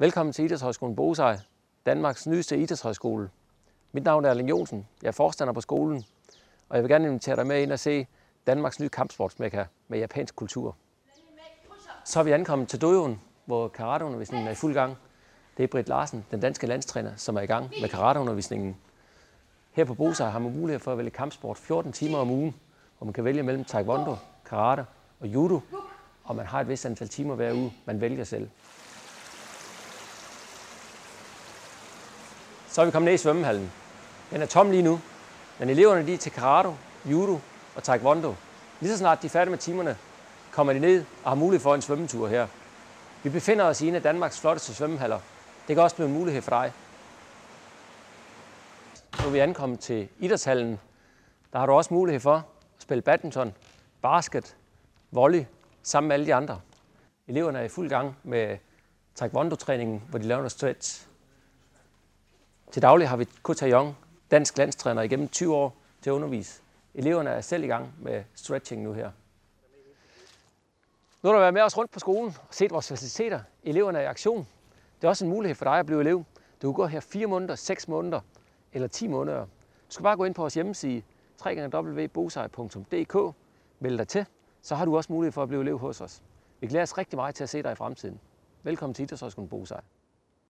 Velkommen til Idrætshøjskolen Bosej, Danmarks nyeste idrætshøjskole. Mit navn er Erling Johnsen, jeg er forstander på skolen, og jeg vil gerne invitere dig med ind og se Danmarks nye kampsportsmekka med japansk kultur. Så er vi ankommet til dojoen, hvor karateundervisningen er i fuld gang. Det er Britt Larsen, den danske landstræner, som er i gang med karateundervisningen. Her på Bosej har man mulighed for at vælge kampsport 14 timer om ugen, hvor man kan vælge mellem taekwondo, karate og judo, og man har et vist antal timer hver uge, man vælger selv. Så er vi kommet ned i svømmehallen. Den er tom lige nu, men eleverne de er til karate, judo og taekwondo. Lige så snart de er færdige med timerne, kommer de ned og har mulighed for en svømmetur her. Vi befinder os i en af Danmarks flotteste svømmehaller. Det kan også blive en mulighed for dig. Nu er vi ankommet til idrætshallen. Der har du også mulighed for at spille badminton, basket, volley sammen med alle de andre. Eleverne er i fuld gang med taekwondo-træningen, hvor de laver noget stretch. Til daglig har vi Kota Young, dansk landstræner igennem 20 år, til at undervise. Eleverne er selv i gang med stretching nu her. Nu har du været med os rundt på skolen og set vores faciliteter. Eleverne er i aktion. Det er også en mulighed for dig at blive elev. Du kan gå her 4 måneder, 6 måneder eller 10 måneder. Du skal bare gå ind på vores hjemmeside www.bosej.dk, melde dig til, så har du også mulighed for at blive elev hos os. Vi glæder os rigtig meget til at se dig i fremtiden. Velkommen til Idrætshøjskolen Bosej.